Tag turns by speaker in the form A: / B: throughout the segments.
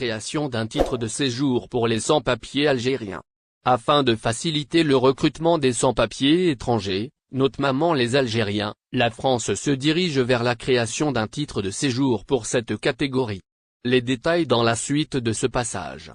A: création d'un titre de séjour pour les sans-papiers algériens. Afin de faciliter le recrutement des sans-papiers étrangers, notamment les Algériens, la France se dirige vers la création d'un titre de séjour pour cette catégorie. Les détails dans la suite de ce passage.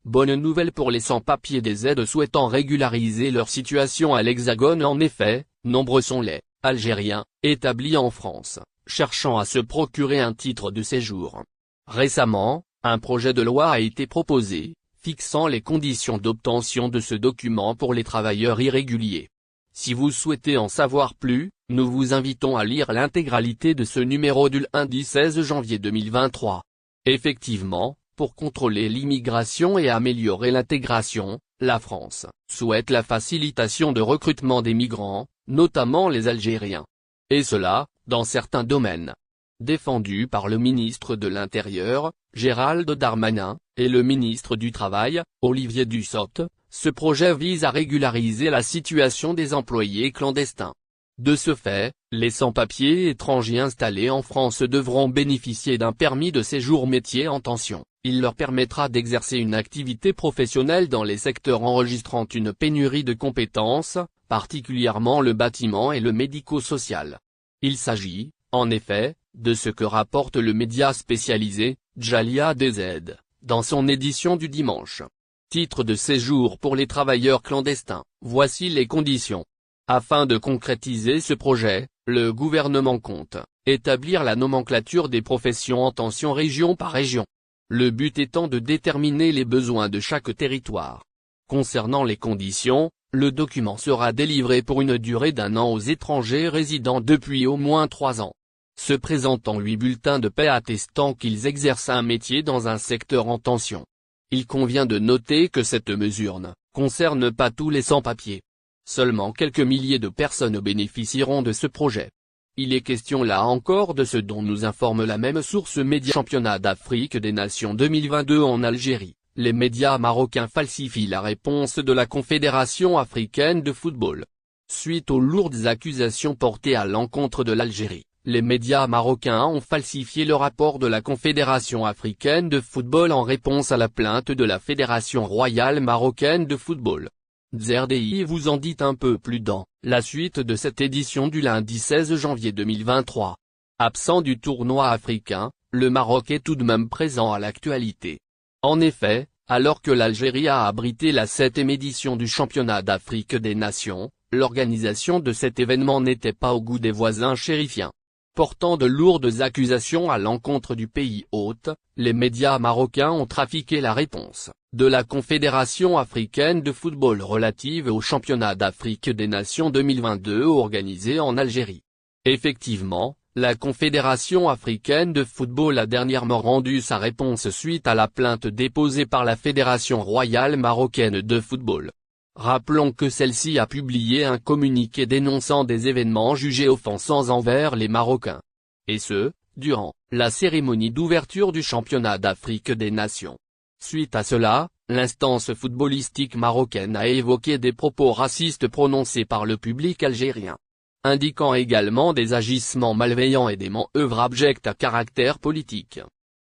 A: Bonne nouvelle pour les sans-papiers des aides souhaitant régulariser leur situation à l'Hexagone. En effet, nombreux sont les Algériens établis en France, cherchant à se procurer un titre de séjour. Récemment, un projet de loi a été proposé, fixant les conditions d'obtention de ce document pour les travailleurs irréguliers. Si vous souhaitez en savoir plus, nous vous invitons à lire l'intégralité de ce numéro du lundi 16 janvier 2023. Effectivement, pour contrôler l'immigration et améliorer l'intégration, la France souhaite la facilitation de recrutement des migrants, notamment les Algériens. Et cela, dans certains domaines. Défendu par le ministre de l'Intérieur, Gérald Darmanin, et le ministre du Travail, Olivier Dussopt, ce projet vise à régulariser la situation des employés clandestins. De ce fait, les sans-papiers étrangers installés en France devront bénéficier d'un permis de séjour métier en tension. Il leur permettra d'exercer une activité professionnelle dans les secteurs enregistrant une pénurie de compétences, particulièrement le bâtiment et le médico-social. Il s'agit, en effet, de ce que rapporte le média spécialisé, Djalia DZ, dans son édition du dimanche. Titre de séjour pour les travailleurs clandestins, voici les conditions. Afin de concrétiser ce projet, le gouvernement compte établir la nomenclature des professions en tension région par région. Le but étant de déterminer les besoins de chaque territoire. Concernant les conditions, le document sera délivré pour une durée d'1 an aux étrangers résidant depuis au moins 3 ans. Se présentant 8 bulletins de paie attestant qu'ils exercent un métier dans un secteur en tension. Il convient de noter que cette mesure ne concerne pas tous les sans-papiers. Seulement quelques milliers de personnes bénéficieront de ce projet. Il est question là encore de ce dont nous informe la même source média. Championnat d'Afrique des Nations 2022 en Algérie. Les médias marocains falsifient la réponse de la Confédération africaine de football. Suite aux lourdes accusations portées à l'encontre de l'Algérie, les médias marocains ont falsifié le rapport de la Confédération africaine de football en réponse à la plainte de la Fédération royale marocaine de football. ZRDI vous en dit un peu plus dans la suite de cette édition du lundi 16 janvier 2023. Absent du tournoi africain, le Maroc est tout de même présent à l'actualité. En effet, alors que l'Algérie a abrité la 7e édition du championnat d'Afrique des Nations, l'organisation de cet événement n'était pas au goût des voisins chérifiens. Portant de lourdes accusations à l'encontre du pays hôte, les médias marocains ont trafiqué la réponse de la Confédération africaine de football relative au championnat d'Afrique des Nations 2022 organisé en Algérie. Effectivement, la Confédération africaine de football a dernièrement rendu sa réponse suite à la plainte déposée par la Fédération royale marocaine de football. Rappelons que celle-ci a publié un communiqué dénonçant des événements jugés offensants envers les Marocains. Et ce, durant la cérémonie d'ouverture du championnat d'Afrique des Nations. Suite à cela, l'instance footballistique marocaine a évoqué des propos racistes prononcés par le public algérien. Indiquant également des agissements malveillants et des manœuvres abjectes à caractère politique.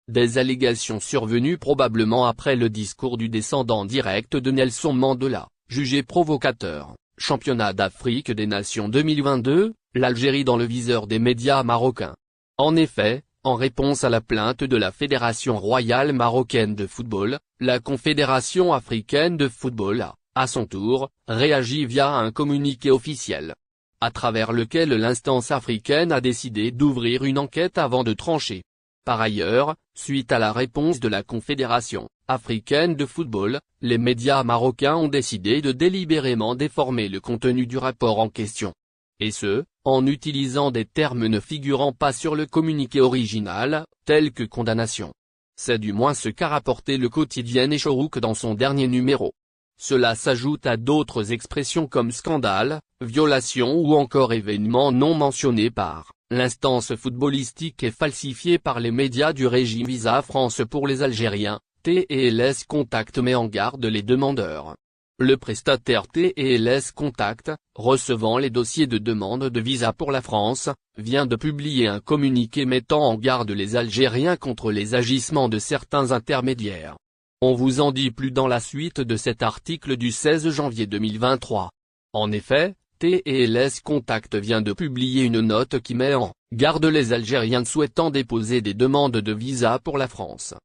A: Des allégations survenues probablement après le discours du descendant direct de Nelson Mandela, jugé provocateur. Championnat d'Afrique des Nations 2022, l'Algérie dans le viseur des médias marocains. En effet, en réponse à la plainte de la Fédération royale marocaine de football, la Confédération africaine de football a, à son tour, réagi via un communiqué officiel, à travers lequel l'instance africaine a décidé d'ouvrir une enquête avant de trancher. Par ailleurs, suite à la réponse de la Confédération africaine de football, les médias marocains ont décidé de délibérément déformer le contenu du rapport en question. Et ce, en utilisant des termes ne figurant pas sur le communiqué original, tels que condamnation. C'est du moins ce qu'a rapporté le quotidien Échorouk dans son dernier numéro. Cela s'ajoute à d'autres expressions comme scandale, violation ou encore événements non mentionnés par l'instance footballistique et falsifiés par les médias du régime Visa France pour les Algériens. TLS Contact met en garde les demandeurs. Le prestataire TLS Contact, recevant les dossiers de demande de visa pour la France, vient de publier un communiqué mettant en garde les Algériens contre les agissements de certains intermédiaires. On vous en dit plus dans la suite de cet article du 16 janvier 2023. En effet, TLS Contact vient de publier une note qui met en garde les Algériens souhaitant déposer des demandes de visa pour la France.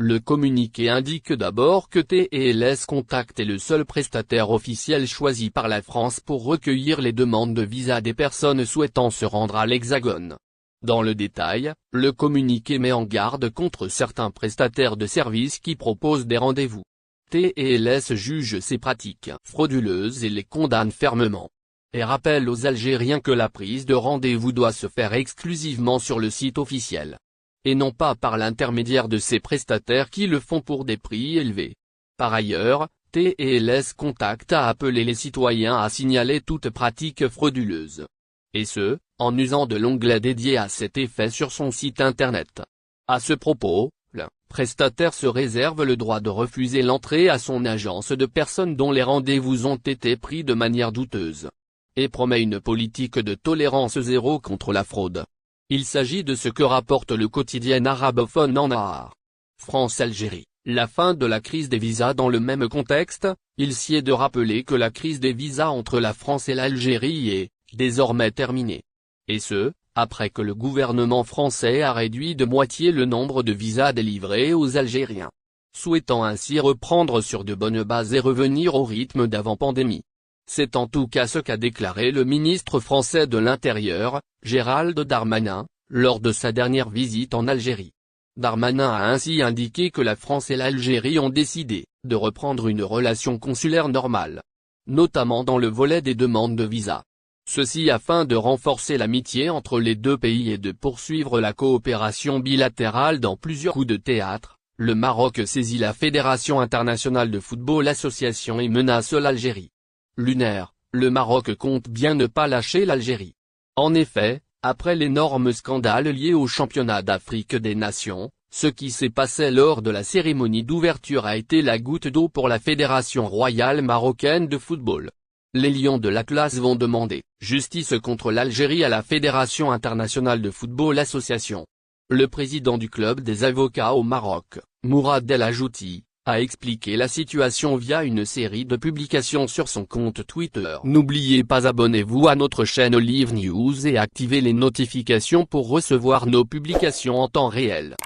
A: Le communiqué indique d'abord que TLS Contact est le seul prestataire officiel choisi par la France pour recueillir les demandes de visa des personnes souhaitant se rendre à l'Hexagone. Dans le détail, le communiqué met en garde contre certains prestataires de services qui proposent des rendez-vous. TLS juge ces pratiques frauduleuses et les condamne fermement. Et rappelle aux Algériens que la prise de rendez-vous doit se faire exclusivement sur le site officiel. Et non pas par l'intermédiaire de ces prestataires qui le font pour des prix élevés. Par ailleurs, TLS Contact a appelé les citoyens à signaler toute pratique frauduleuse. Et ce, en usant de l'onglet dédié à cet effet sur son site internet. À ce propos, le prestataire se réserve le droit de refuser l'entrée à son agence de personnes dont les rendez-vous ont été pris de manière douteuse. Et promet une politique de tolérance zéro contre la fraude. Il s'agit de ce que rapporte le quotidien arabophone Nahar. France-Algérie. La fin de la crise des visas. Dans le même contexte, il s'y est de rappeler que la crise des visas entre la France et l'Algérie est désormais terminée. Et ce, après que le gouvernement français a réduit de moitié le nombre de visas délivrés aux Algériens. Souhaitant ainsi reprendre sur de bonnes bases et revenir au rythme d'avant-pandémie. C'est en tout cas ce qu'a déclaré le ministre français de l'Intérieur, Gérald Darmanin, lors de sa dernière visite en Algérie. Darmanin a ainsi indiqué que la France et l'Algérie ont décidé de reprendre une relation consulaire normale. Notamment dans le volet des demandes de visa. Ceci afin de renforcer l'amitié entre les deux pays et de poursuivre la coopération bilatérale dans plusieurs coups de théâtre. Le Maroc saisit la Fédération internationale de football association et menace l'Algérie. Lunaire, le Maroc compte bien ne pas lâcher l'Algérie. En effet, après l'énorme scandale lié au championnat d'Afrique des Nations, ce qui s'est passé lors de la cérémonie d'ouverture a été la goutte d'eau pour la Fédération royale marocaine de football. Les Lions de l'Atlas vont demander justice contre l'Algérie à la Fédération internationale de football association. Le président du club des avocats au Maroc, Mourad El Ajouti, a expliqué la situation via une série de publications sur son compte Twitter. N'oubliez pas abonnez-vous à notre chaîne Olive News et activez les notifications pour recevoir nos publications en temps réel.